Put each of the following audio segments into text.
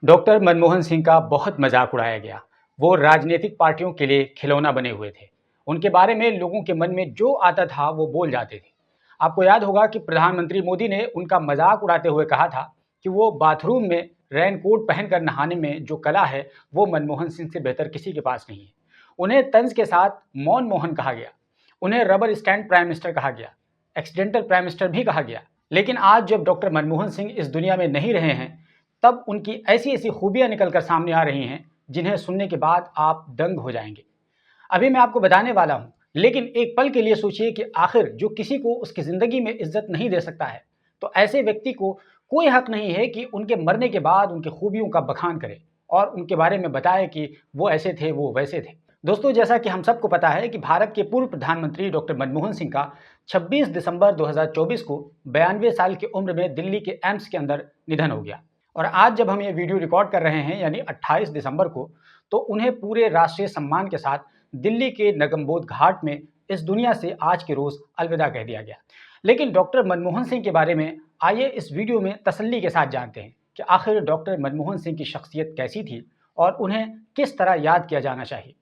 Doctor Manmohan Singh का बहुत मजाक उड़ाया गया। वो राजनीतिक पार्टियों के लिए खिलौना बने हुए थे। उनके बारे में लोगों के मन में जो आता था वो बोल जाते थे। आपको याद होगा कि प्रधानमंत्री मोदी ने उनका मजाक उड़ाते हुए कहा था कि वो बाथरूम में रेनकोट पहनकर नहाने में जो कला है वो मनमोहन सिंह से बेहतर किसी के पास नहीं है। उन्हें तंज के साथ मौन मोहन कहा गया। उन्हें रबर स्टैंड प्राइम मिनिस्टर कहा गया, एक्सीडेंटल प्राइम मिनिस्टर भी कहा गया। लेकिन आज जब डॉक्टर मनमोहन सिंह इस दुनिया में नहीं रहे हैं, तब उनकी ऐसी ऐसी खूबियां निकलकर सामने आ रही हैं जिन्हें सुनने के बाद आप दंग हो जाएंगे। अभी मैं आपको बताने वाला हूं, लेकिन एक पल के लिए सोचिए कि आखिर जो किसी को उसकी जिंदगी में इज्जत नहीं दे सकता है, तो ऐसे व्यक्ति को कोई हक नहीं है कि उनके मरने के बाद उनकी खूबियों का बखान करे और उनके बारे में बताए कि वो ऐसे थे, वो वैसे थे। दोस्तों, जैसा कि हम सबको पता है कि भारत के पूर्व प्रधानमंत्री डॉक्टर मनमोहन सिंह का 26 दिसंबर 2024 को 92 साल की उम्र में दिल्ली के एम्स के अंदर निधन हो गया। और आज जब हम ये वीडियो रिकॉर्ड कर रहे हैं यानी 28 दिसंबर को, तो उन्हें पूरे राष्ट्रीय सम्मान के साथ दिल्ली के नगमबोध घाट में इस दुनिया से आज के रोज अलविदा कह दिया गया। लेकिन डॉक्टर मनमोहन सिंह के बारे में आइए इस वीडियो में तसल्ली के साथ जानते हैं कि आखिर डॉक्टर मनमोहन सिंह की शख्सियत कैसी थी और उन्हें किस तरह याद किया जाना चाहिए।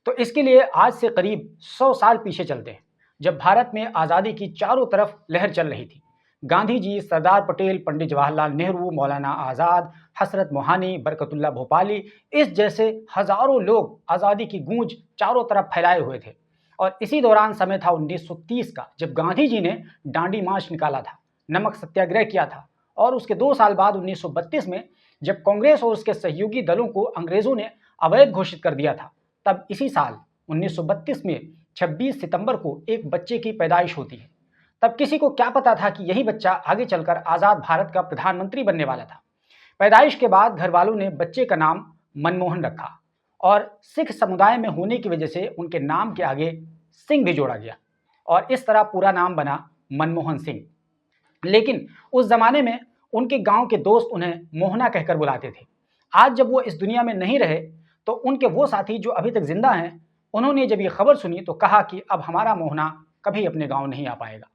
तो इसके लिए आज से करीब 100 साल पीछे चलते हैं, जब भारत में आज़ादी की चारों तरफ लहर चल रही थी। गांधी जी, सरदार पटेल, पंडित जवाहरलाल नेहरू, मौलाना आज़ाद, हसरत मोहानी, बरकतुल्लाह भोपाली, इस जैसे हजारों लोग आज़ादी की गूंज चारों तरफ फैलाए हुए थे। और इसी दौरान समय था 1930 का, जब गांधी जी ने दांडी मार्च निकाला था, नमक सत्याग्रह किया था। और उसके 2 साल बाद 1932 में जब कांग्रेस और उसके सहयोगी दलों को अंग्रेजों ने अवैध घोषित कर दिया था, तब इसी साल 1932 में 26 सितंबर को एक बच्चे की पैदाइश होती है। तब किसी को क्या पता था कि यही बच्चा आगे चलकर आज़ाद भारत का प्रधानमंत्री बनने वाला था। पैदाइश के बाद घर वालों ने बच्चे का नाम मनमोहन रखा और सिख समुदाय में होने की वजह से उनके नाम के आगे सिंह भी जोड़ा गया और इस तरह पूरा नाम बना मनमोहन सिंह। लेकिन उस जमाने में उनके गांव के दोस्त उन्हें मोहना कहकर बुलाते थे। आज जब वो इस दुनिया में नहीं रहे, तो उनके वो साथी जो अभी तक जिंदा हैं, उन्होंने जब ये खबर सुनी तो कहा कि अब हमारा मोहना कभी अपने गांव नहीं आ पाएगा।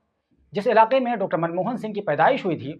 जिस इलाके में डॉक्टर मनमोहन सिंह की पैदाइश हुई थी,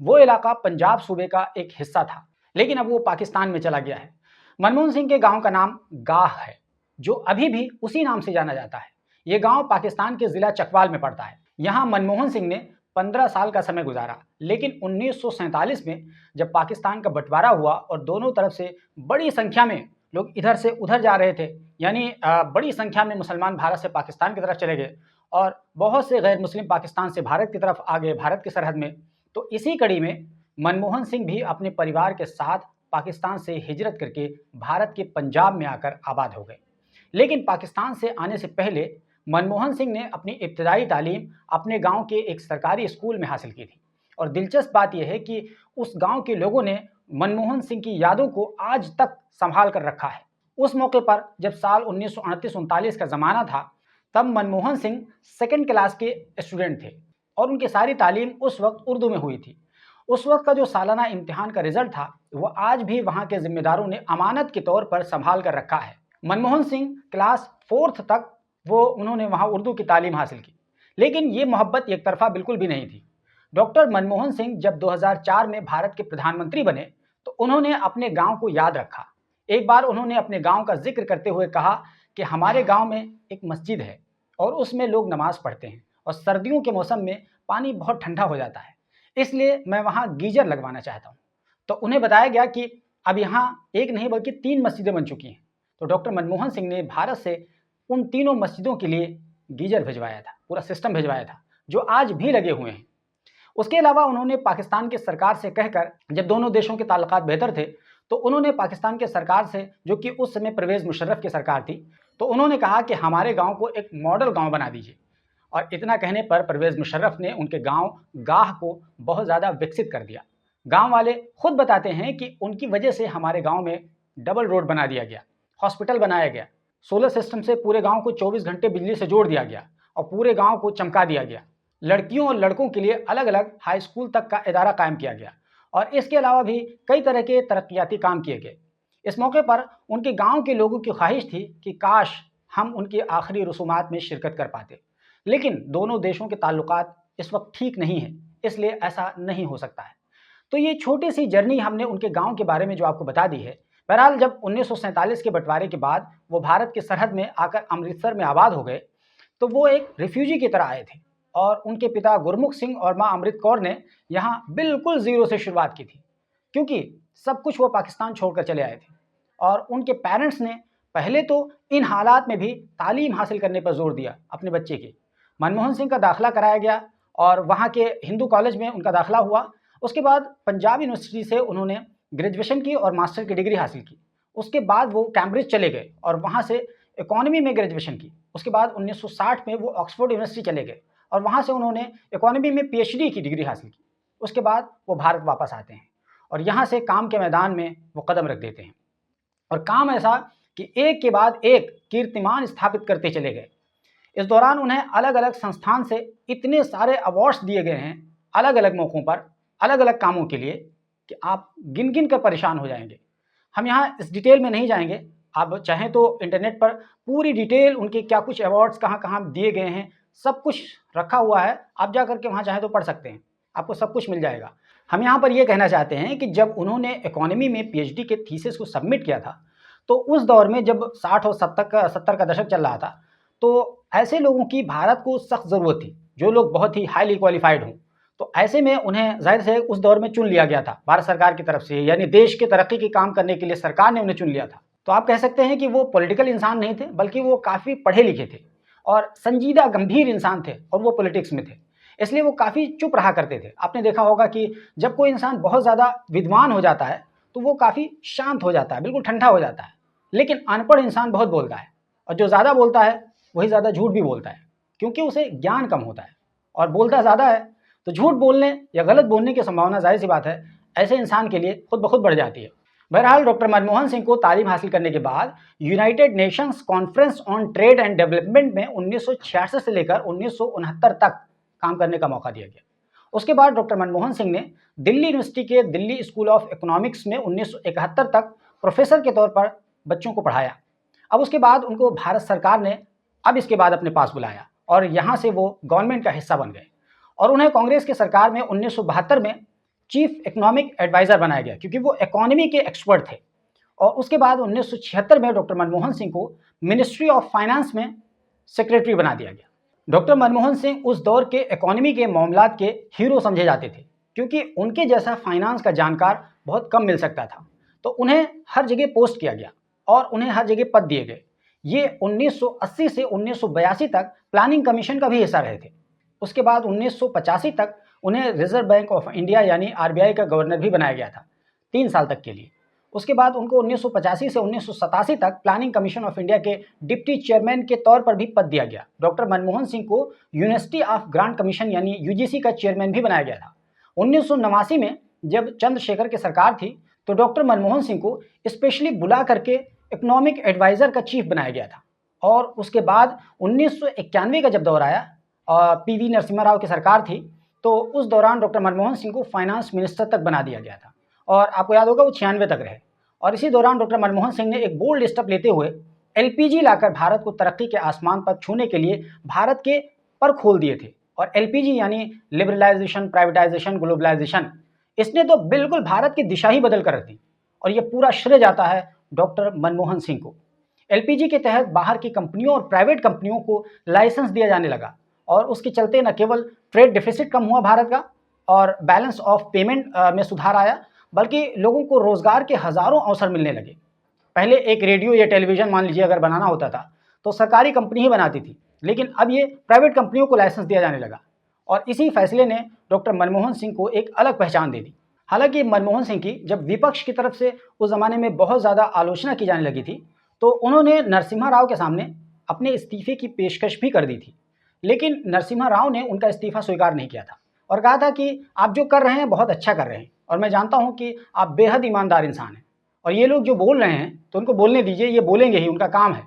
वो इलाका पंजाब सूबे का एक हिस्सा था, लेकिन अब वो पाकिस्तान में चला गया है। मनमोहन सिंह के गांव का नाम गाह है, जो अभी भी उसी नाम से जाना जाता है। ये गांव पाकिस्तान के जिला चकवाल में पड़ता है। यहाँ मनमोहन सिंह ने 15 साल का समय गुजारा, लेकिन 1947 में जब पाकिस्तान का बंटवारा हुआ और दोनों तरफ से बड़ी संख्या में लोग इधर से उधर जा रहे थे, यानी बड़ी संख्या में मुसलमान भारत से पाकिस्तान की तरफ चले गए और बहुत से गैर मुस्लिम पाकिस्तान से भारत की तरफ आ गए, भारत की सरहद में। तो इसी कड़ी में मनमोहन सिंह भी अपने परिवार के साथ पाकिस्तान से हिजरत करके भारत के पंजाब में आकर आबाद हो गए। लेकिन पाकिस्तान से आने से पहले मनमोहन सिंह ने अपनी इब्तदाई तालीम अपने गांव के एक सरकारी स्कूल में हासिल की थी। और दिलचस्प बात यह है कि उस गांव के लोगों ने मनमोहन सिंह की यादों को आज तक संभाल कर रखा है। उस मौके पर जब साल 1938-39 का ज़माना था, तब मनमोहन सिंह सेकंड क्लास के स्टूडेंट थे और उनकी सारी तालीम उस वक्त उर्दू में हुई थी। उस वक्त का जो सालाना इम्तिहान का रिजल्ट था, वो आज भी वहाँ के जिम्मेदारों ने अमानत के तौर पर संभाल कर रखा है। मनमोहन सिंह क्लास 4th तक उन्होंने वहाँ उर्दू की तालीम हासिल की। लेकिन ये मोहब्बत एक तरफा बिल्कुल भी नहीं थी। डॉक्टर मनमोहन सिंह जब 2004 में भारत के प्रधानमंत्री बने, तो उन्होंने अपने गांव को याद रखा। एक बार उन्होंने अपने गांव का जिक्र करते हुए कहा कि हमारे गांव में एक मस्जिद है और उसमें लोग नमाज पढ़ते हैं और सर्दियों के मौसम में पानी बहुत ठंडा हो जाता है, इसलिए मैं वहाँ गीजर लगवाना चाहता हूँ। तो उन्हें बताया गया कि अब यहाँ एक नहीं बल्कि 3 मस्जिदें बन चुकी हैं। तो डॉक्टर मनमोहन सिंह ने भारत से उन तीनों मस्जिदों के लिए गीजर भिजवाया था, पूरा सिस्टम भिजवाया था, जो आज भी लगे हुए हैं। उसके अलावा उन्होंने पाकिस्तान की सरकार से कहकर, जब दोनों देशों के ताल्लुकात बेहतर थे, तो उन्होंने पाकिस्तान के सरकार से, जो कि उस समय परवेज़ मुशर्रफ की सरकार थी, तो उन्होंने कहा कि हमारे गांव को एक मॉडल गांव बना दीजिए। और इतना कहने पर परवेज़ मुशर्रफ ने उनके गांव गाह को बहुत ज़्यादा विकसित कर दिया। गांव वाले खुद बताते हैं कि उनकी वजह से हमारे गांव में डबल रोड बना दिया गया, हॉस्पिटल बनाया गया, सोलर सिस्टम से पूरे गांव को 24 घंटे बिजली से जोड़ दिया गया और पूरे गांव को चमका दिया गया। लड़कियों और लड़कों के लिए अलग अलग हाई स्कूल तक का इदारा कायम किया गया और इसके अलावा भी कई तरह के तरक्याती काम किए गए। इस मौके पर उनके गांव के लोगों की ख्वाहिश थी कि काश हम उनकी आखिरी रसूमात में शिरकत कर पाते, लेकिन दोनों देशों के ताल्लुकात इस वक्त ठीक नहीं है, इसलिए ऐसा नहीं हो सकता है। तो ये छोटी सी जर्नी हमने उनके गांव के बारे में जो आपको बता दी है। बहरहाल जब 1947 के बंटवारे के बाद वो भारत के सरहद में आकर अमृतसर में आबाद हो गए, तो वो एक रिफ्यूजी की तरह आए थे और उनके पिता गुरमुख सिंह और मां अमृत कौर ने यहाँ बिल्कुल ज़ीरो से शुरुआत की थी, क्योंकि सब कुछ वो पाकिस्तान छोड़कर चले आए थे। और उनके पेरेंट्स ने पहले तो इन हालात में भी तालीम हासिल करने पर जोर दिया अपने बच्चे की। मनमोहन सिंह का दाखिला कराया गया और वहाँ के हिंदू कॉलेज में उनका दाखिला हुआ। उसके बाद पंजाब यूनिवर्सिटी से उन्होंने ग्रेजुएशन की और मास्टर की डिग्री हासिल की। उसके बाद वो कैम्ब्रिज चले गए और वहाँ से इकोनॉमी में ग्रेजुएशन की। उसके बाद 1960 में वो ऑक्सफोर्ड यूनिवर्सिटी चले गए और वहाँ से उन्होंने इकोनॉमी में पीएचडी की डिग्री हासिल की। उसके बाद वो भारत वापस आते हैं और यहाँ से काम के मैदान में वो कदम रख देते हैं और काम ऐसा कि एक के बाद एक कीर्तिमान स्थापित करते चले गए। इस दौरान उन्हें अलग अलग संस्थान से इतने सारे अवार्ड्स दिए गए हैं अलग अलग मौक़ों पर, अलग अलग कामों के लिए, कि आप गिन गिन कर परेशान हो जाएंगे। हम यहाँ इस डिटेल में नहीं जाएंगे, आप चाहें तो इंटरनेट पर पूरी डिटेल उनके क्या कुछ अवार्ड्स कहाँ कहाँ दिए गए हैं सब कुछ रखा हुआ है, आप जा करके वहाँ चाहें तो पढ़ सकते हैं, आपको सब कुछ मिल जाएगा। हम यहाँ पर ये कहना चाहते हैं कि जब उन्होंने इकोनॉमी में पीएचडी के थीसिस को सबमिट किया था, तो उस दौर में जब 60 और 70 का दशक चल रहा था, तो ऐसे लोगों की भारत को सख्त ज़रूरत थी जो लोग बहुत ही हाईली क्वालिफाइड हों। तो ऐसे में उन्हें ज़ाहिर से उस दौर में चुन लिया गया था भारत सरकार की तरफ से, यानी देश के तरक्की के काम करने के लिए सरकार ने उन्हें चुन लिया था। तो आप कह सकते हैं कि वो पॉलिटिकल इंसान नहीं थे, बल्कि वो काफ़ी पढ़े लिखे थे और संजीदा गंभीर इंसान थे और वो पॉलिटिक्स में थे, इसलिए वो काफ़ी चुप रहा करते थे। आपने देखा होगा कि जब कोई इंसान बहुत ज़्यादा विद्वान हो जाता है तो वो काफ़ी शांत हो जाता है, बिल्कुल ठंडा हो जाता है। लेकिन अनपढ़ इंसान बहुत बोलता है और जो ज़्यादा बोलता है वही ज़्यादा झूठ भी बोलता है, क्योंकि उसे ज्ञान कम होता है और बोलता ज़्यादा है, तो झूठ बोलने या गलत बोलने की संभावना जाहिर सी बात है ऐसे इंसान के लिए खुद ब खुद बढ़ जाती है। बहरहाल डॉक्टर मनमोहन सिंह को तालीम हासिल करने के बाद United Nations conference on trade and development में 1966 से लेकर 1969 तक काम करने का मौका दिया गया। उसके बाद डॉक्टर मनमोहन सिंह ने दिल्ली यूनिवर्सिटी के दिल्ली स्कूल ऑफ इकोनॉमिक्स में 1971 तक प्रोफेसर के तौर पर बच्चों को पढ़ाया। अब उसके बाद उनको भारत सरकार ने अब इसके बाद अपने पास बुलाया और यहाँ से वो गवर्नमेंट का हिस्सा बन गए और उन्हें कांग्रेस के सरकार में 1972 में चीफ इकोनॉमिक एडवाइज़र बनाया गया, क्योंकि वो इकोनॉमी के एक्सपर्ट थे। और उसके बाद 1976 में डॉक्टर मनमोहन सिंह को मिनिस्ट्री ऑफ फाइनेंस में सेक्रेटरी बना दिया गया। डॉक्टर मनमोहन सिंह उस दौर के इकोनॉमी के मामलात के हीरो समझे जाते थे, क्योंकि उनके जैसा फाइनेंस का जानकार बहुत कम मिल सकता था। तो उन्हें हर जगह पोस्ट किया गया और उन्हें हर जगह पद दिए गए। ये 1980 से 1982 तक प्लानिंग कमीशन का भी हिस्सा रहे थे। उसके बाद 1985 तक उन्हें रिजर्व बैंक ऑफ इंडिया यानी आरबीआई का गवर्नर भी बनाया गया था 3 साल तक के लिए। उसके बाद उनको 1985 से 1987 तक प्लानिंग कमीशन ऑफ इंडिया के डिप्टी चेयरमैन के तौर पर भी पद दिया गया। डॉक्टर मनमोहन सिंह को यूनिवर्सिटी ऑफ ग्रांट कमीशन यानी यूजीसी का चेयरमैन भी बनाया गया था। 1989 में जब चंद्रशेखर की सरकार थी, तो डॉक्टर मनमोहन सिंह को स्पेशली बुला करके इकोनॉमिक एडवाइज़र का चीफ बनाया गया था। और उसके बाद 1991 का जब दौर आया, पीवी नरसिम्हा राव की सरकार थी, तो उस दौरान डॉक्टर मनमोहन सिंह को फाइनेंस मिनिस्टर तक बना दिया गया था और आपको याद होगा वो 96 तक रहे। और इसी दौरान डॉक्टर मनमोहन सिंह ने एक बोल्ड स्टेप लेते हुए एलपीजी लाकर भारत को तरक्की के आसमान पर छूने के लिए भारत के पर खोल दिए थे। और एलपीजी यानी लिबरलाइजेशन, प्राइवेटाइजेशन, ग्लोबलाइजेशन, इसने तो बिल्कुल भारत की दिशा ही बदल कर रख दी और ये पूरा श्रेय जाता है डॉक्टर मनमोहन सिंह को। एलपीजी के तहत बाहर की कंपनियों और प्राइवेट कंपनियों को लाइसेंस दिया जाने लगा और उसके चलते न केवल ट्रेड डिफिसिट कम हुआ भारत का और बैलेंस ऑफ पेमेंट में सुधार आया, बल्कि लोगों को रोज़गार के हज़ारों अवसर मिलने लगे। पहले एक रेडियो या टेलीविज़न मान लीजिए अगर बनाना होता था तो सरकारी कंपनी ही बनाती थी, लेकिन अब ये प्राइवेट कंपनियों को लाइसेंस दिया जाने लगा और इसी फैसले ने डॉक्टर मनमोहन सिंह को एक अलग पहचान दे दी। हालांकि मनमोहन सिंह की जब विपक्ष की तरफ से उस ज़माने में बहुत ज़्यादा आलोचना की जाने लगी थी, तो उन्होंने नरसिम्हा राव के सामने अपने इस्तीफे की पेशकश भी कर दी थी, लेकिन नरसिम्हा राव ने उनका इस्तीफा स्वीकार नहीं किया था और कहा था कि आप जो कर रहे हैं बहुत अच्छा कर रहे हैं और मैं जानता हूं कि आप बेहद ईमानदार इंसान हैं और ये लोग जो बोल रहे हैं तो उनको बोलने दीजिए, ये बोलेंगे ही, उनका काम है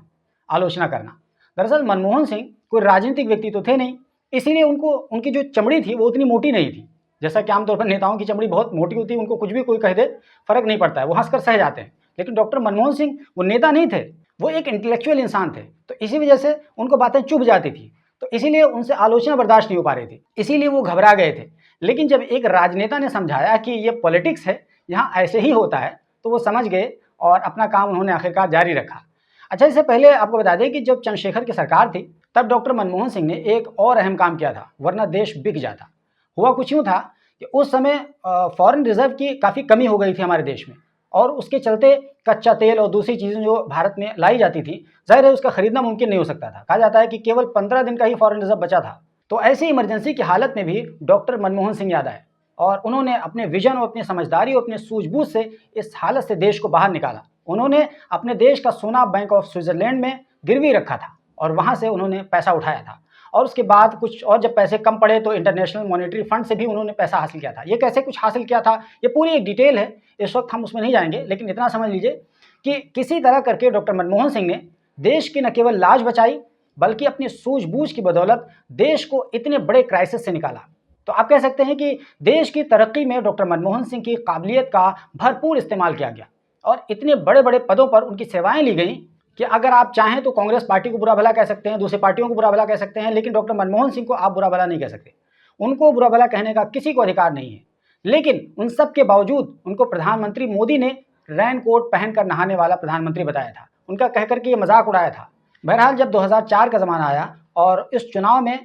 आलोचना करना। दरअसल मनमोहन सिंह कोई राजनीतिक व्यक्ति तो थे नहीं, इसीलिए उनको उनकी जो चमड़ी थी वो उतनी मोटी नहीं थी। जैसा कि आमतौर पर नेताओं की चमड़ी बहुत मोटी होती है, उनको कुछ भी कोई कह दे फर्क नहीं पड़ता है, वो हंसकर सह जाते हैं। लेकिन डॉक्टर मनमोहन सिंह वो नेता नहीं थे, वो एक इंटेलेक्चुअल इंसान थे, तो इसी वजह से उनको बातें चुभ जाती थी, तो इसीलिए उनसे आलोचना बर्दाश्त नहीं हो पा रही थी, इसीलिए वो घबरा गए थे। लेकिन जब एक राजनेता ने समझाया कि ये पॉलिटिक्स है, यहाँ ऐसे ही होता है, तो वो समझ गए और अपना काम उन्होंने आखिरकार जारी रखा। अच्छा, इससे पहले आपको बता दें कि जब चंद्रशेखर की सरकार थी, तब डॉक्टर मनमोहन सिंह ने एक और अहम काम किया था, वरना देश बिक जाता। हुआ कुछ यूँ था कि उस समय फॉरेन रिजर्व की काफ़ी कमी हो गई थी हमारे देश में, और उसके चलते कच्चा तेल और दूसरी चीज़ें जो भारत में लाई जाती थी, ज़ाहिर है उसका खरीदना मुमकिन नहीं हो सकता था। कहा जाता है कि केवल 15 दिन का ही फॉरेन रिजर्व बचा था। तो ऐसी इमरजेंसी की हालत में भी डॉक्टर मनमोहन सिंह याद आए और उन्होंने अपने विजन और अपनी समझदारी और अपने सूझबूझ से इस हालत से देश को बाहर निकाला। उन्होंने अपने देश का सोना बैंक ऑफ स्विट्जरलैंड में गिरवी रखा था और वहाँ से उन्होंने पैसा उठाया था, और उसके बाद कुछ और जब पैसे कम पड़े तो इंटरनेशनल मॉनेटरी फंड से भी उन्होंने पैसा हासिल किया था। ये कैसे कुछ हासिल किया था, ये पूरी एक डिटेल है, इस वक्त हम उसमें नहीं जाएंगे, लेकिन इतना समझ लीजिए कि किसी तरह करके डॉक्टर मनमोहन सिंह ने देश की न केवल लाज बचाई, बल्कि अपनी सूझबूझ की बदौलत देश को इतने बड़े क्राइसिस से निकाला। तो आप कह सकते हैं कि देश की तरक्की में डॉक्टर मनमोहन सिंह की काबिलियत का भरपूर इस्तेमाल किया गया और इतने बड़े बड़े पदों पर उनकी सेवाएं ली गई कि अगर आप चाहें तो कांग्रेस पार्टी को बुरा भला कह सकते हैं, दूसरी पार्टियों को बुरा भला कह सकते हैं, लेकिन डॉक्टर मनमोहन सिंह को आप बुरा भला नहीं कह सकते। उनको बुरा भला कहने का किसी को अधिकार नहीं है। लेकिन उन सब के बावजूद उनको प्रधानमंत्री मोदी ने रैन कोट पहनकर नहाने वाला प्रधानमंत्री बताया था, उनका कहकर के ये मजाक उड़ाया था। बहरहाल जब 2004 का ज़माना आया और इस चुनाव में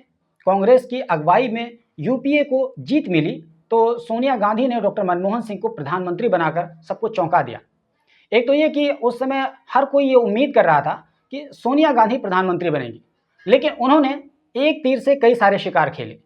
कांग्रेस की अगुवाई में यूपीए को जीत मिली, तो सोनिया गांधी ने डॉक्टर मनमोहन सिंह को प्रधानमंत्री बनाकर सबको चौंका दिया। एक तो ये कि उस समय हर कोई ये उम्मीद कर रहा था कि सोनिया गांधी प्रधानमंत्री बनेगी, लेकिन उन्होंने एक तीर से कई सारे शिकार खेले।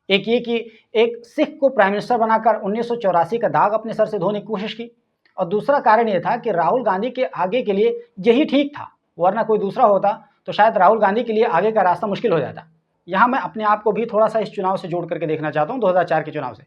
एक ये कि एक सिख को प्राइम मिनिस्टर बनाकर 1984 का दाग अपने सर से धोने की कोशिश की, और दूसरा कारण ये था कि राहुल गांधी के आगे के लिए यही ठीक था, वरना कोई दूसरा होता तो शायद राहुल गांधी के लिए आगे का रास्ता मुश्किल हो जाता। यहाँ मैं अपने आप को भी थोड़ा सा इस चुनाव से जोड़ करके देखना चाहता हूँ। 2004 के चुनाव से,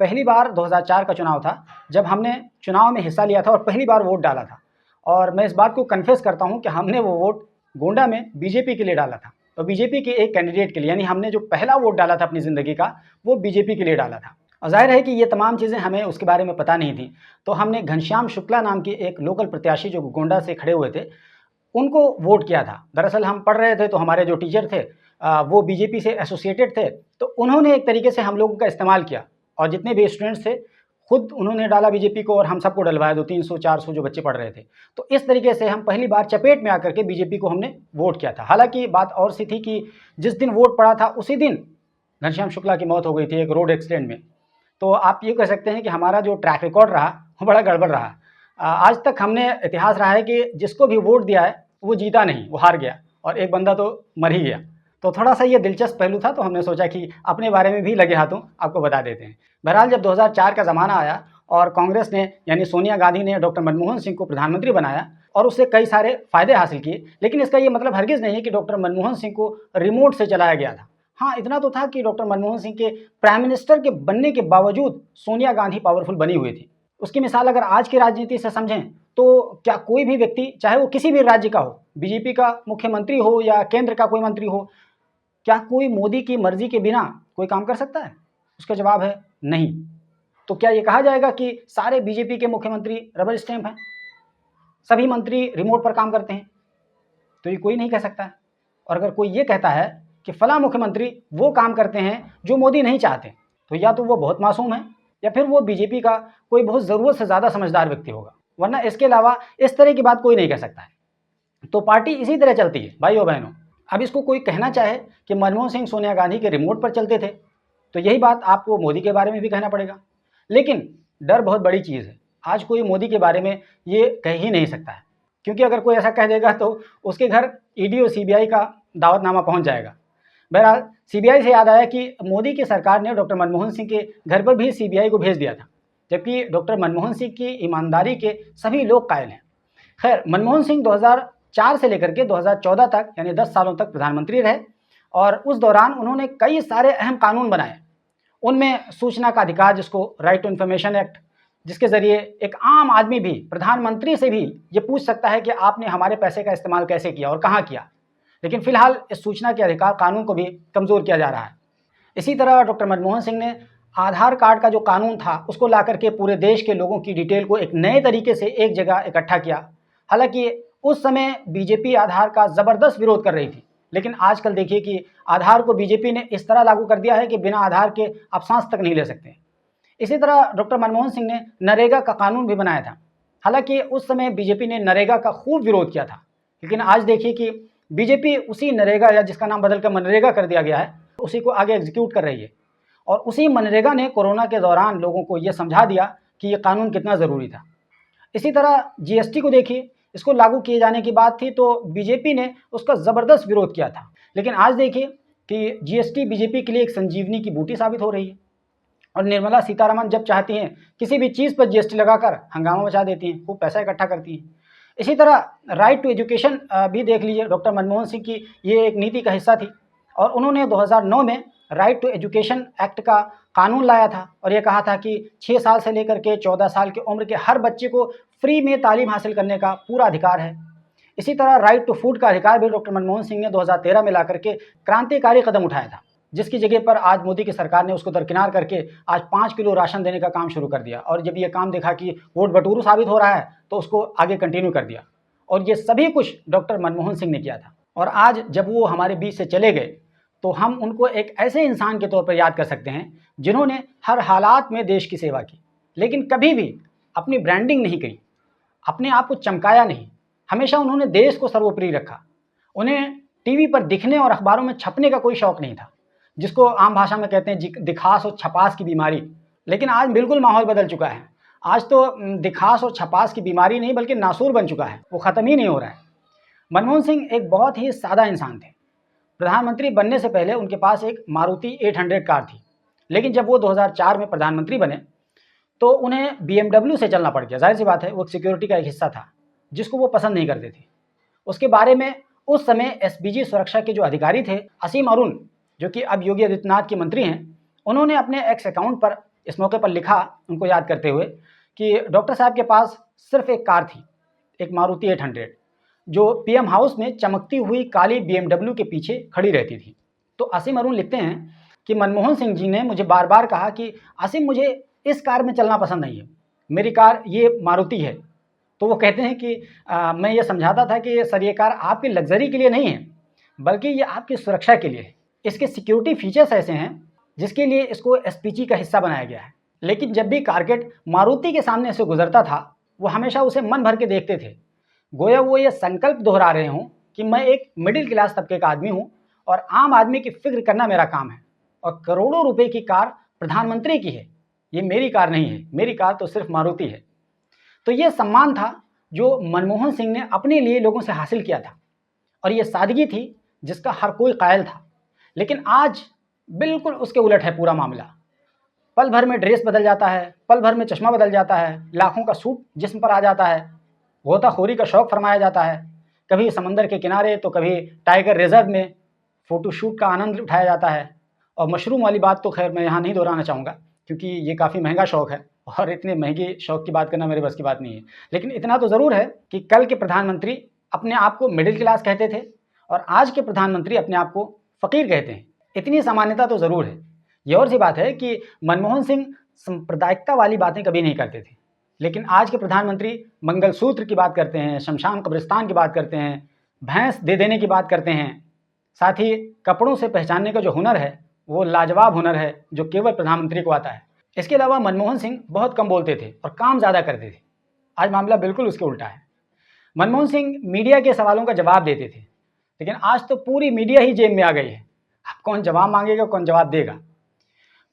पहली बार 2004 का चुनाव था जब हमने चुनाव में हिस्सा लिया था और पहली बार वोट डाला था, और मैं इस बात को कन्फेस करता हूँ कि हमने वो वोट गोंडा में बीजेपी के लिए डाला था, और बीजेपी के एक कैंडिडेट के लिए, यानी हमने जो पहला वोट डाला था अपनी ज़िंदगी का वो बीजेपी के लिए डाला था। और जाहिर है कि ये तमाम चीज़ें हमें उसके बारे में पता नहीं थी, तो हमने घनश्याम शुक्ला नाम के एक लोकल प्रत्याशी जो गोंडा से खड़े हुए थे उनको वोट किया था। दरअसल हम पढ़ रहे थे तो हमारे जो टीचर थे वो बीजेपी से एसोसिएटेड थे, तो उन्होंने एक तरीके से हम लोगों का इस्तेमाल किया, और जितने भी स्टूडेंट्स थे खुद उन्होंने डाला बीजेपी को और हम सबको डलवाया, 200-300-400 जो बच्चे पढ़ रहे थे। तो इस तरीके से हम पहली बार चपेट में आकर के बीजेपी को हमने वोट किया था। हालांकि बात और सी थी कि जिस दिन वोट पड़ा था उसी दिन घनश्याम शुक्ला की मौत हो गई थी एक रोड एक्सीडेंट में। तो आप ये कह सकते हैं कि हमारा जो ट्रैक रिकॉर्ड रहा वो बड़ा गड़बड़ रहा। आज तक हमने इतिहास रहा है कि जिसको भी वोट दिया है वो जीता नहीं, वो हार गया, और एक बंदा तो मर ही गया। तो थोड़ा सा ये दिलचस्प पहलू था, तो हमने सोचा कि अपने बारे में भी लगे हाथों आपको बता देते हैं। बहरहाल जब 2004 का ज़माना आया और कांग्रेस ने यानी सोनिया गांधी ने डॉक्टर मनमोहन सिंह को प्रधानमंत्री बनाया और उससे कई सारे फ़ायदे हासिल किए, लेकिन इसका ये मतलब हरगिज़ नहीं है कि डॉक्टर मनमोहन सिंह को रिमोट से चलाया गया था। हाँ, इतना तो था कि डॉक्टर मनमोहन सिंह के प्राइम मिनिस्टर के बनने के बावजूद सोनिया गांधी पावरफुल बनी हुई थी। उसकी मिसाल अगर आज की राजनीति से समझें तो क्या कोई भी व्यक्ति, चाहे वो किसी भी राज्य का हो, बीजेपी का मुख्यमंत्री हो या केंद्र का कोई मंत्री हो, क्या कोई मोदी की मर्जी के बिना कोई काम कर सकता है? उसका जवाब है नहीं। तो क्या ये कहा जाएगा कि सारे बीजेपी के मुख्यमंत्री रबर स्टैंप हैं, सभी मंत्री रिमोट पर काम करते हैं? तो ये कोई नहीं कह सकता है। और अगर कोई ये कहता है कि फला मुख्यमंत्री वो काम करते हैं जो मोदी नहीं चाहते, तो या तो वो बहुत मासूम है या फिर वो बीजेपी का कोई बहुत ज़रूरत से ज़्यादा समझदार व्यक्ति होगा, वरना इसके अलावा इस तरह की बात कोई नहीं कह सकता है। तो पार्टी इसी तरह चलती है भाइयों बहनों। अब इसको कोई कहना चाहे कि मनमोहन सिंह सोनिया गांधी के रिमोट पर चलते थे, तो यही बात आपको मोदी के बारे में भी कहना पड़ेगा। लेकिन डर बहुत बड़ी चीज़ है, आज कोई मोदी के बारे में ये कह ही नहीं सकता है, क्योंकि अगर कोई ऐसा कह देगा तो उसके घर ईडी और सीबीआई का दावतनामा पहुंच जाएगा। बहरहाल सीबीआई से याद आया कि मोदी की सरकार ने डॉक्टर मनमोहन सिंह के घर पर भी सीबीआई को भेज दिया था, जबकि डॉक्टर मनमोहन सिंह की ईमानदारी के सभी लोग कायल हैं। खैर, मनमोहन सिंह 2004 से लेकर के 2014 तक यानी 10 सालों तक प्रधानमंत्री रहे, और उस दौरान उन्होंने कई सारे अहम कानून बनाए। उनमें सूचना का अधिकार, जिसको राइट टू इन्फॉर्मेशन एक्ट, जिसके ज़रिए एक आम आदमी भी प्रधानमंत्री से भी ये पूछ सकता है कि आपने हमारे पैसे का इस्तेमाल कैसे किया और कहाँ किया। लेकिन फिलहाल इस सूचना के अधिकार कानून को भी कमज़ोर किया जा रहा है। इसी तरह डॉक्टर मनमोहन सिंह ने आधार कार्ड का जो कानून था उसको ला करके पूरे देश के लोगों की डिटेल को एक नए तरीके से एक जगह इकट्ठा किया। हालांकि उस समय बीजेपी आधार का ज़बरदस्त विरोध कर रही थी, लेकिन आजकल देखिए कि आधार को बीजेपी ने इस तरह लागू कर दिया है कि बिना आधार के आप सांस तक नहीं ले सकते। इसी तरह डॉक्टर मनमोहन सिंह ने नरेगा का कानून भी बनाया था। हालांकि उस समय बीजेपी ने नरेगा का खूब विरोध किया था, लेकिन आज देखिए कि बीजेपी उसी नरेगा, या जिसका नाम बदलकर मनरेगा कर दिया गया है, उसी को आगे एग्जीक्यूट कर रही है। और उसी मनरेगा ने कोरोना के दौरान लोगों को ये समझा दिया कि ये कानून कितना ज़रूरी था। इसी तरह जीएसटी को देखिए, इसको लागू किए जाने की बात थी तो बीजेपी ने उसका ज़बरदस्त विरोध किया था, लेकिन आज देखिए कि जीएसटी बीजेपी के लिए एक संजीवनी की बूटी साबित हो रही है। और निर्मला सीतारमण जब चाहती हैं किसी भी चीज़ पर जीएसटी लगाकर हंगामा मचा देती हैं, खूब पैसा इकट्ठा करती हैं। इसी तरह राइट टू एजुकेशन भी देख लीजिए, डॉक्टर मनमोहन सिंह की ये एक नीति का हिस्सा थी और उन्होंने 2009 में राइट टू एजुकेशन एक्ट का कानून लाया था और ये कहा था कि 6 साल से लेकर के 14 साल की उम्र के हर बच्चे को फ्री में तालीम हासिल करने का पूरा अधिकार है। इसी तरह राइट टू फूड का अधिकार भी डॉक्टर मनमोहन सिंह ने 2013 में ला करके क्रांतिकारी कदम उठाया था, जिसकी जगह पर आज मोदी की सरकार ने उसको दरकिनार करके आज 5 किलो राशन देने का काम शुरू कर दिया। और जब ये काम देखा कि वोट बटोरू साबित हो रहा है तो उसको आगे कंटिन्यू कर दिया। और ये सभी कुछ डॉक्टर मनमोहन सिंह ने किया था। और आज जब वो हमारे बीच से चले गए तो हम उनको एक ऐसे इंसान के तौर पर याद कर सकते हैं जिन्होंने हर हालात में देश की सेवा की, लेकिन कभी भी अपनी ब्रांडिंग नहीं करी, अपने आप को चमकाया नहीं। हमेशा उन्होंने देश को सर्वोपरि रखा। उन्हें टीवी पर दिखने और अखबारों में छपने का कोई शौक नहीं था, जिसको आम भाषा में कहते हैं दिखास और छपास की बीमारी। लेकिन आज बिल्कुल माहौल बदल चुका है। आज तो दिखास और छपास की बीमारी नहीं बल्कि नासूर बन चुका है, वो ख़त्म ही नहीं हो रहा है। मनमोहन सिंह एक बहुत ही सादा इंसान थे। प्रधानमंत्री बनने से पहले उनके पास एक मारुति 800 कार थी, लेकिन जब वो 2004 में प्रधानमंत्री बने तो उन्हें BMW से चलना पड़ गया। जाहिर सी बात है, वो सिक्योरिटी का एक हिस्सा था जिसको वो पसंद नहीं करते थे। उसके बारे में उस समय SPG सुरक्षा के जो अधिकारी थे, असीम अरुण, जो कि अब योगी आदित्यनाथ के मंत्री हैं, उन्होंने अपने एक्स अकाउंट पर इस मौके पर लिखा, उनको याद करते हुए, कि डॉक्टर साहब के पास सिर्फ एक कार थी, एक मारुति 800, जो PM हाउस में चमकती हुई काली BMW के पीछे खड़ी रहती थी। तो असीम अरुण लिखते हैं कि मनमोहन सिंह जी ने मुझे बार बार कहा कि असीम, मुझे इस कार में चलना पसंद नहीं है, मेरी कार ये मारुति है। तो वो कहते हैं कि मैं ये समझाता था कि सर, ये कार आपकी लग्जरी के लिए नहीं है, बल्कि ये आपकी सुरक्षा के लिए है। इसके सिक्योरिटी फीचर्स ऐसे हैं जिसके लिए इसको SPG का हिस्सा बनाया गया है। लेकिन जब भी कारकेट मारुति के सामने से गुजरता था, वो हमेशा उसे मन भर के देखते थे, गोया वो ये संकल्प दोहरा रहे हों कि मैं एक मिडिल क्लास तबके का आदमी हूँ और आम आदमी की फिक्र करना मेरा काम है, और करोड़ों रुपए की कार प्रधानमंत्री की है, ये मेरी कार नहीं है, मेरी कार तो सिर्फ मारुति है। तो ये सम्मान था जो मनमोहन सिंह ने अपने लिए लोगों से हासिल किया था, और ये सादगी थी जिसका हर कोई कायल था। लेकिन आज बिल्कुल उसके उलट है पूरा मामला। पल भर में ड्रेस बदल जाता है, पल भर में चश्मा बदल जाता है, लाखों का सूट जिस्म पर आ जाता है, गोताखोरी का शौक़ फरमाया जाता है, कभी समंदर के किनारे तो कभी टाइगर रिजर्व में फ़ोटोशूट का आनंद उठाया जाता है। और मशरूम वाली बात तो खैर मैं यहाँ नहीं दोहराना चाहूँगा, क्योंकि ये काफ़ी महंगा शौक़ है और इतने महंगे शौक़ की बात करना मेरे बस की बात नहीं है। लेकिन इतना तो ज़रूर है कि कल के प्रधानमंत्री अपने आप को मिडिल क्लास कहते थे और आज के प्रधानमंत्री अपने आप को फ़कीर कहते हैं। इतनी सामान्यता तो ज़रूर है। ये और सी बात है कि मनमोहन सिंह सांप्रदायिकता वाली बातें कभी नहीं करते थे, लेकिन आज के प्रधानमंत्री मंगलसूत्र की बात करते हैं, शमशान कब्रिस्तान की बात करते हैं, भैंस दे देने की बात करते हैं। साथ ही कपड़ों से पहचानने का जो हुनर है, वो लाजवाब हुनर है जो केवल प्रधानमंत्री को आता है। इसके अलावा मनमोहन सिंह बहुत कम बोलते थे और काम ज़्यादा करते थे। आज मामला बिल्कुल उसके उल्टा है। मनमोहन सिंह मीडिया के सवालों का जवाब देते थे, लेकिन आज तो पूरी मीडिया ही जेब में आ गई है। अब कौन जवाब मांगेगा, कौन जवाब देगा।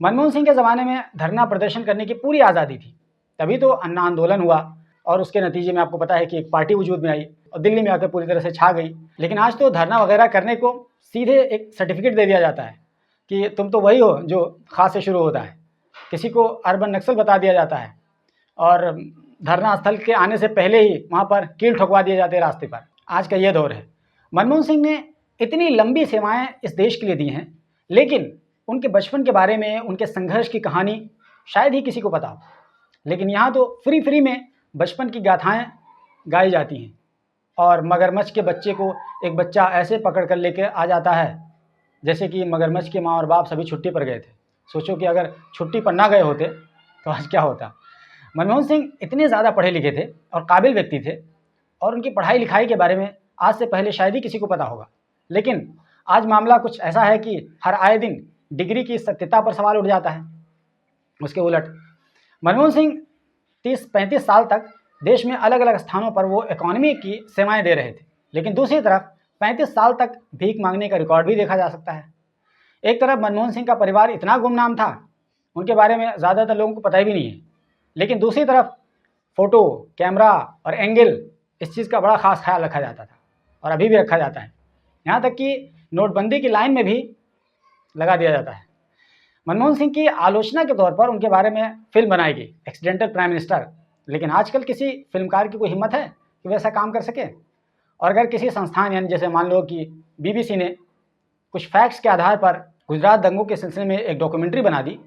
मनमोहन सिंह के ज़माने में धरना प्रदर्शन करने की पूरी आज़ादी थी, तभी तो अन्ना आंदोलन हुआ और उसके नतीजे में आपको पता है कि एक पार्टी वजूद में आई और दिल्ली में आकर पूरी तरह से छा गई। लेकिन आज तो धरना वगैरह करने को सीधे एक सर्टिफिकेट दे दिया जाता है कि तुम तो वही हो जो खास से शुरू होता है। किसी को अर्बन नक्सल बता दिया जाता है और धरना स्थल के आने से पहले ही वहाँ पर कील ठोकवा दिए जाते हैं रास्ते पर। आज का ये दौर है। मनमोहन सिंह ने इतनी लंबी सेवाएं इस देश के लिए दी हैं, लेकिन उनके बचपन के बारे में, उनके संघर्ष की कहानी शायद ही किसी को पता हो। लेकिन यहाँ तो फ्री में बचपन की गाथाएं गाई जाती हैं और मगरमच्छ के बच्चे को एक बच्चा ऐसे पकड़ कर लेके आ जाता है जैसे कि मगरमच्छ के माँ और बाप सभी छुट्टी पर गए थे। सोचो कि अगर छुट्टी पर ना गए होते तो आज क्या होता। मनमोहन सिंह इतने ज़्यादा पढ़े लिखे थे और काबिल व्यक्ति थे, और उनकी पढ़ाई लिखाई के बारे में आज से पहले शायद ही किसी को पता होगा। लेकिन आज मामला कुछ ऐसा है कि हर आए दिन डिग्री की सत्यता पर सवाल उठ जाता है। उसके उलट मनमोहन सिंह 30-35 साल तक देश में अलग अलग स्थानों पर वो इकोनॉमी की सेवाएं दे रहे थे, लेकिन दूसरी तरफ 35 साल तक भीख मांगने का रिकॉर्ड भी देखा जा सकता है। एक तरफ मनमोहन सिंह का परिवार इतना गुमनाम था, उनके बारे में ज़्यादातर लोगों को पता भी नहीं है, लेकिन दूसरी तरफ फ़ोटो, कैमरा और एंगल, इस चीज़ का बड़ा खास ख्याल रखा जाता था और अभी भी रखा जाता है। यहाँ तक कि नोटबंदी की लाइन में भी लगा दिया जाता है। मनमोहन सिंह की आलोचना के तौर पर उनके बारे में फिल्म बनाई गई, एक्सीडेंटल प्राइम मिनिस्टर, लेकिन आजकल किसी फिल्मकार की कोई हिम्मत है कि वैसा काम कर सके? और अगर किसी संस्थान यानी जैसे मान लो कि BBC ने कुछ फैक्ट्स के आधार पर गुजरात दंगों के सिलसिले में एक डॉक्यूमेंट्री बना दी,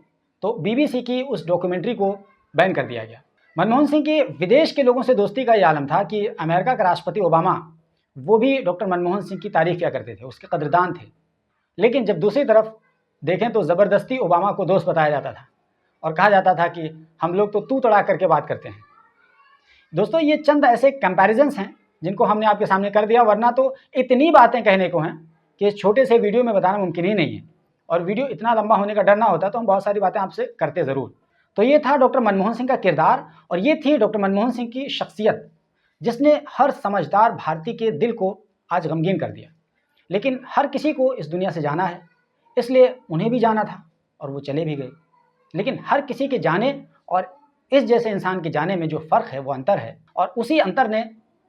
तो BBC की उस डॉक्यूमेंट्री को बैन कर दिया गया। मनमोहन सिंह की विदेश के लोगों से दोस्ती का ये आलम था कि अमेरिका का राष्ट्रपति ओबामा, वो भी डॉक्टर मनमोहन सिंह की तारीफ़ किया करते थे, उसके कदरदान थे। लेकिन जब दूसरी तरफ देखें तो ज़बरदस्ती ओबामा को दोस्त बताया जाता था और कहा जाता था कि हम लोग तो तू तड़ा करके बात करते हैं। दोस्तों, ये चंद ऐसे कंपैरिजन्स हैं जिनको हमने आपके सामने कर दिया, वरना तो इतनी बातें कहने को हैं कि इस छोटे से वीडियो में बताना मुमकिन ही नहीं है, और वीडियो इतना लंबा होने का डर ना होता तो हम बहुत सारी बातें आपसे करते ज़रूर। तो ये था डॉक्टर मनमोहन सिंह का किरदार, और ये थी डॉक्टर मनमोहन सिंह की शख्सियत, जिसने हर समझदार भारतीय के दिल को आज गमगीन कर दिया। लेकिन हर किसी को इस दुनिया से जाना है, इसलिए उन्हें भी जाना था और वो चले भी गए। लेकिन हर किसी के जाने और इस जैसे इंसान के जाने में जो फ़र्क है, वो अंतर है, और उसी अंतर ने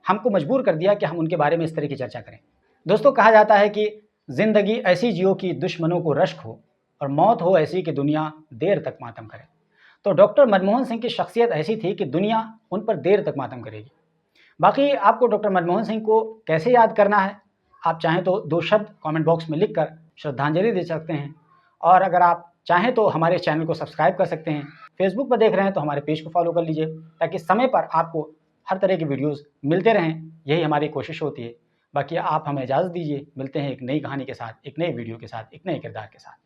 हमको मजबूर कर दिया कि हम उनके बारे में इस तरह की चर्चा करें। दोस्तों, कहा जाता है कि ज़िंदगी ऐसी जियो कि दुश्मनों को रश्क हो, और मौत हो ऐसी कि दुनिया देर तक मातम करे। तो डॉक्टर मनमोहन सिंह की शख्सियत ऐसी थी कि दुनिया उन पर देर तक मातम करेगी। बाकी आपको डॉक्टर मनमोहन सिंह को कैसे याद करना है, आप चाहें तो 2 शब्द कमेंट बॉक्स में लिखकर श्रद्धांजलि दे सकते हैं, और अगर आप चाहें तो हमारे चैनल को सब्सक्राइब कर सकते हैं। फेसबुक पर देख रहे हैं तो हमारे पेज को फॉलो कर लीजिए, ताकि समय पर आपको हर तरह की वीडियोस मिलते रहें। यही हमारी कोशिश होती है। बाकी आप हमें इजाज़त दीजिए, मिलते हैं एक नई कहानी के साथ, एक नए वीडियो के साथ, एक नए किरदार के साथ।